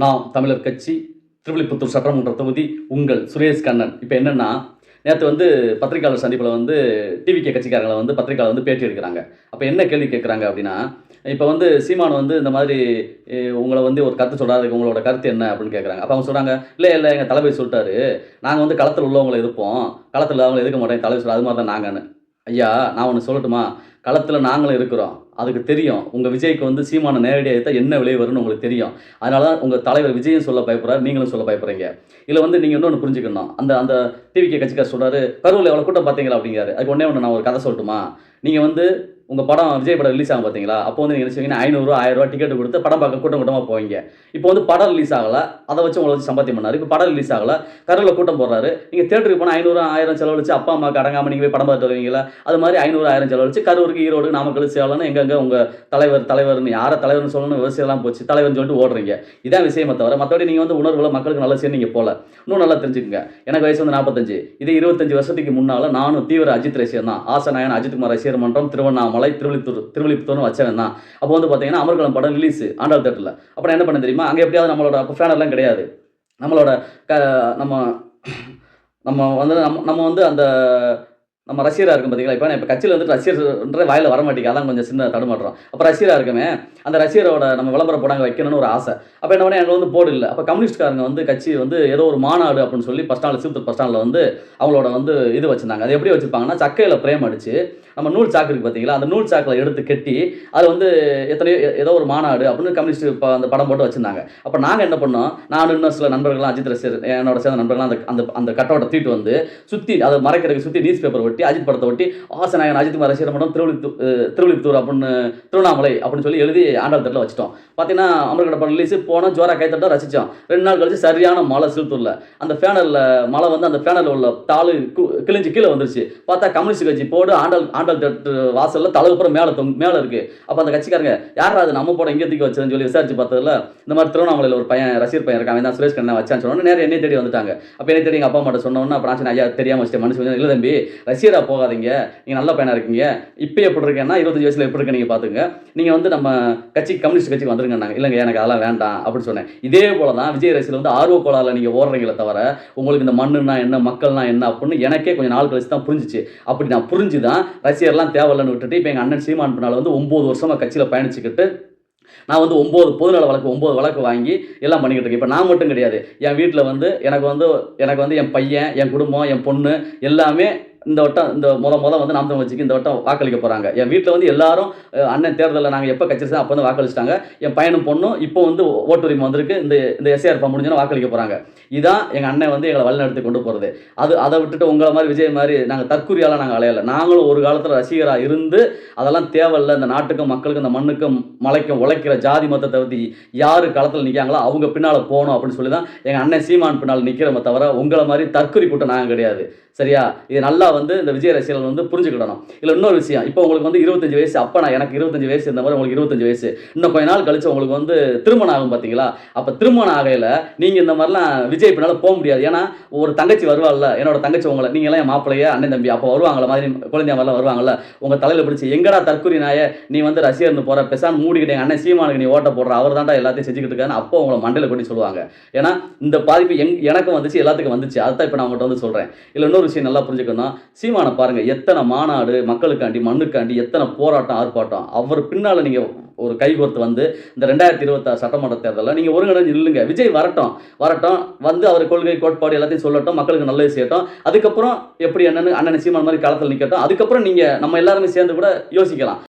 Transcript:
நாம் தமிழர் கட்சி திருவில்லிபுத்தூர் சட்டமன்ற தொகுதி உங்கள் சுரேஷ் கண்ணன். இப்போ என்னென்னா, நேற்று வந்து பத்திரிகையாளர் சந்திப்பில் வந்து டிவிகே கட்சிக்காரங்களை வந்து பத்திரிகையாளர் வந்து பேட்டி எடுக்கிறாங்க. அப்போ என்ன கேள்வி கேட்குறாங்க அப்படின்னா, இப்போ வந்து சீமான் வந்து இந்த மாதிரி உங்களை வந்து ஒரு கருத்து சொல்கிறாரு, உங்களோட கருத்து என்ன அப்படின்னு கேட்குறாங்க. அப்போ அவங்க சொல்கிறாங்க, இல்லை இல்லை எங்கள் தளபதி சொல்லிட்டாரு, நாங்கள் வந்து களத்தில் உள்ளவங்களை எதிர்ப்போம், களத்தில் அவங்களை எதிர்க்க மாட்டோம், தலைவர் சொல்ல அது மாதிரி தான் நாங்கன்னு. ஐயா, நான் ஒன்று சொல்லட்டுமா? களத்தில் நாங்களும் இருக்கிறோம், அதுக்கு தெரியும். உங்கள் விஜய்க்கு வந்து சீமான நேரடியாக எடுத்தால் என்ன விளைவு வரும்னு உங்களுக்கு தெரியும். அதனால தான் உங்கள் தலைவர் விஜயும் சொல்ல பயப்படுறாரு, நீங்களும் சொல்ல பயப்படுறீங்க. இதில் வந்து நீங்கள் இன்னொன்று புரிஞ்சுக்கணும். அந்த அந்த டிவிகே கட்சிக்காரர் சொல்கிறாரு, கரூரில் எவ்வளோ கூட்டம் பார்த்தீங்களா அப்படிங்கிறாரு. அதுக்கு ஒன்று நான் ஒரு கதை சொல்லட்டுமா? நீங்கள் வந்து உங்கள் படம் விஜய் படம் ரிலீஸ் ஆகும் பார்த்தீங்களா? அப்போ வந்து நீங்கள் என்ன செய்வீங்கன்னா, 500 1000 டிக்கெட் கொடுத்து படம் பார்க்க கூட்டம் கூட்டமாக போவீங்க. இப்போ வந்து படம் ரிலீஸ் ஆகலை, அதை வச்சு உங்களை வச்சு சம்பாத்தியம் பண்ணாரு. இப்போ படம் ரிலீஸ் ஆகலை, கரூரில் கூட்டம் போடுறாரு. நீங்கள் தேட்டருக்கு போனால் 500 1000 செலவழிச்சு அப்பா அம்மாவுக்கு அடங்காமல் நீங்கள் போய் படம் பார்த்து வருவீங்களா? அது மாதிரி 500 1000 செலவழிச்சு கரூருக்கு, ஈரோடு, நாமக்கல், சேலம்னு எங்கெங்கே உங்கள் தலைவர்னு யாரை தலைவர்னு சொல்லணும்னு விவசாயம்லாம் போச்சு, தலைவர்னு சொல்லிட்டு ஓடுறீங்க. இதான் விஷயமே தவிர மற்றபடி நீங்கள் வந்து உணர்வுகளை மக்களுக்கு நல்ல செய்ய நீங்கள் போகல. இன்னும் நல்லா தெரிஞ்சுக்கங்க. எனக்கு வயசு வந்து 45. இதே 25 வருஷத்துக்கு முன்னால் நானும் தீவிர அஜித் ரசிகர் தான். ஆசநாயகன் அஜித்குமார் ரசிகர் மன்றம் திருவண்ணாமலை திருவிழிப்புத்தூர்னு வச்சவன் தான். அப்போ வந்து பார்த்தீங்கன்னா அமர்கலம் படம் ரிலீஸ் ஆண்டாள் தேட்டரில். அப்போ நான் என்ன பண்ண தெரியுமா? அங்கே எப்படியாவது நம்மளோட அப்போ ஃபேனர்லாம் கிடையாது. நம்மளோட நம்ம நம்ம வந்து நம்ம வந்து அந்த நம்ம ரசிகராக இருக்கும் பார்த்தீங்களா? இப்போ கட்சியில் வந்துட்டு ரசிகர்ன்ற வாயில் வர மாட்டேங்குது. அதான் கொஞ்சம் சின்ன தடுமாற்றம். அப்போ ரசிகராக இருக்குமே, அந்த ரசிகரோட நம்ம விளம்பர போடாங்க வைக்கணும்னு ஒரு ஆசை. அப்போ என்ன பண்ணி அங்கே வந்து போர்டு இல்லை. அப்போ கம்யூனிஸ்ட்காரங்க வந்து கட்சி வந்து ஏதோ ஒரு மாநாடு அப்படின்னு சொல்லி பஸ் ஸ்டாண்டில் சிறுத்தூர் பஸ் ஸ்டாண்டில் வந்து அவங்களோட வந்து இது வச்சுருந்தாங்க. அது எப்படி வச்சுருப்பாங்கன்னா, சக்கையில் பிரேம் அடித்து நம்ம நூல் சாக்கு இருக்குது பார்த்தீங்களா? அந்த நூல் சாக்கில் எடுத்து கட்டி அது வந்து ஏதோ ஒரு மாநாடு அப்படின்னு கம்யூனிஸ்ட் அந்த படம் போட்டு வச்சுருந்தாங்க. அப்போ நாங்கள் என்ன பண்ணோம், நான் இன்னும் சில நண்பர்கள்லாம் அஜித் ரசிகர் என்னோட சேர்ந்த நண்பர்கள்லாம் அந்த அந்த கட்டோட தூக்கிட்டு வந்து சுற்றி அதை மறைக்கிறதுக்கு சுற்றி நியூஸ் பேப்பர் ஒட்டி அஜித் படத்தை ஒட்டி ஆசநாயகன் அஜித்குமார் ரசிகர் மன்றம் திருவிழிப்புத்தூர் அப்படின்னு திருவண்ணாமலை அப்படின்னு சொல்லி எழுதி ஆண்டாள் தேட்டரில் வச்சிட்டோம். பார்த்தீங்கன்னா அமர்கலம் படம் ரிலீஸ் போனோம், ஜோரா கைத்தட்ட ரசித்தோம். 2 நாள் கழிச்சு சரியான மழை சிறுத்தூரில். அந்த ஃபேனரில் மழை வந்து அந்த ஃபேனரில் உள்ள தாள் கிழிஞ்சு கீழே வந்துருச்சு. பார்த்தா கம்யூனிஸ்ட் கட்சி போடு ஆண்டாள் தேட்டர் வாசலில் தலைப்புறம் மேலே இருக்குது. அப்போ அந்த கட்சிக்காரங்க யாரா அது நம்ம போட இங்கே தூக்கி வச்சதுன்னு சொல்லி விசாரிச்சு பார்த்ததில் இந்த மாதிரி திருவண்ணாமலையில் ஒரு பையன் ரசிகர் பையன் இருக்கான், அவன் தான் சுரேஷ் கண்ணன் வச்சான்னு சொன்னோன்னு நேரம் என்னை தேடி வந்துட்டாங்க. அப்போ என்னை தேடி எங்கள் அப்பா அம்மாட்ட சொன்னோன்னு அப்போ நான் சொன்னேன், ஐயா தெரியாமல் வச்சுட்டு மனுஷன் இல்லை தம்பி, ரசிகராக போகாதீங்க, நீங்கள் நல்ல பையனாக இருக்கீங்க, இப்போ எப்படி இருக்கேன்னா 25 வயசில் எப்படி இருக்கு நீங்கள் பார்த்துங்க, நீங்கள் வந்து நம்ம கம்யூனிஸ்ட் கட்சிக்கு வந்துருங்கன்னாங்க. இல்லைங்க எனக்கு அதெல்லாம் வேண்டாம் அப்படின்னு சொன்னேன். இதே போல தான் விஜய் ரசிகர் வந்து ஆர்வ கோளாறில் நீங்கள் ஓடுறீங்களே தவிர உங்களுக்கு இந்த மண்ணுன்னா என்ன மக்கள்னா என்ன அப்படின்னு எனக்கே கொஞ்சம் நாள் கழிச்சு தான் புரிஞ்சிச்சு. அப்படி நான் புரிஞ்சு தான் ரசிகர்லாம் தேவையில்லைன்னு விட்டுட்டு இப்போ எங்கள் அண்ணன் சீமான் பின்னால் வந்து 9 வருஷமாக கட்சியில் பயணிச்சுக்கிட்டு நான் வந்து 9 பொதுநல வழக்கு 9 வழக்கு வாங்கி எல்லாம் பண்ணிக்கிட்டு இருக்கேன். இப்போ நான் மட்டும் கிடையாது, என் வீட்டில் வந்து எனக்கு வந்து என் பையன், என் குடும்பம், என் பொண்ணு எல்லாமே இந்த வட்டம் இந்த வந்து நாம் தமிழர் கட்சிக்கு இந்த வட்டம் வாக்களிக்க போகிறாங்க. என் வீட்டில் வந்து எல்லாரும் அண்ணன் தேர்தலில் நாங்கள் எப்போ கட்சி அப்போ வந்து வாக்களிச்சிட்டாங்க. என் பையனும் பொண்ணும் இப்போ வந்து ஓட்டுரிமை வந்திருக்கு, இந்த எஸ்ஏஆர் ஃபார்ம் முடிஞ்சோன்னா வாக்களிக்க போகிறாங்க. இதான் எங்கள் அண்ணன் வந்து எங்களை வழிநடத்தி கொண்டு போகிறது. அதை விட்டுட்டு உங்களை மாதிரி விஜய் மாதிரி நாங்கள் தற்கூரியால் நாங்கள் அலையலை. நாங்களும் ஒரு காலத்தில் ரசிகராக இருந்து அதெல்லாம் தேவையில்லை, இந்த நாட்டுக்கும் மக்களுக்கும் இந்த மண்ணுக்கும் மலைக்கும் உழைக்கிற ஜாதி மதத்தை பற்றி யார் களத்தில் நிற்காங்களோ அவங்க பின்னால் போகணும் அப்படின்னு சொல்லி தான் எங்கள் அண்ணன் சீமான் பின்னால் நிற்கிறோமே தவிர உங்களை மாதிரி தற்கூரி கூட்டம் நாங்கள் கிடையாது. சரியா? இது நல்லா வந்து இந்த விஜய் ரசிகர்கள் வந்து புரிஞ்சுக்கிடணும். இல்லை இன்னொரு விஷயம், இப்போ உங்களுக்கு வந்து 25 வயசு, அப்போ நான் எனக்கு 25 வயசு இருந்த மாதிரி உங்களுக்கு 25 வயசு, இன்னும் கொஞ்ச நாள் கழிச்சு உங்களுக்கு வந்து திருமணம் ஆகும் பார்த்தீங்களா? அப்போ திருமணம் ஆகையில் நீங்கள் இந்த மாதிரிலாம் விஜய் பின்னால் போக முடியாது. ஏன்னா ஒரு தங்கச்சி வருவாள்ல, என்னோட தங்கச்சி உங்களை நீங்களாம் என் மாப்பிள்ளையே அண்ணன் தம்பி அப்போ வருவாங்கள மாதிரி குழந்தைய மாதிரிலாம் வருவாங்கல்ல, உங்கள் தலையில் பிடிச்சி எங்கடா தற்கூரி நாயே நீ வந்து ரசிகர்னு போகிற பெசான் மூடிக்கிட்டே அண்ணன் சீமானுக்கு நீ ஓட்ட போடுற, அவர் தான்டா எல்லாத்தையும் செஞ்சுக்கிட்டு இருக்கான்னு அப்போ உங்களை மண்டையில் கொண்டு சொல்லுவாங்க. ஏன்னா இந்த பாதிப்பு எனக்கும் வந்துச்சு, எல்லாத்துக்கும் வந்துச்சு. அதுதான் இப்போ நான் உங்கள்கிட்ட வந்து சொல்கிறேன். இல்லை இன்னொரு விஷயம் நல்லா புரிஞ்சுக்கணும், சீமானை பாருங்கள், எத்தனை மாநாடு மக்களுக்காண்டி மண்ணுக்காண்டி எத்தனை போராட்டம் ஆர்ப்பாட்டம். அவர் பின்னால் நீங்கள் ஒரு கைகோர்த்து வந்து இந்த 2026 சட்டமன்ற தேர்தலில் நீங்கள் ஒருங்கிணைஞ்சு இல்லைங்க. விஜய் வரட்டும் வந்து அவர் கொள்கை கோட்பாடு எல்லாத்தையும் சொல்லட்டும், மக்களுக்கு நல்லது செய்யட்டும். அதுக்கப்புறம் எப்படி என்னன்னு அண்ணன் சீமான் மாதிரி களத்தில் நிற்கட்டும். அதுக்கப்புறம் நீங்கள் நம்ம எல்லாருமே சேர்ந்து கூட யோசிக்கலாம்.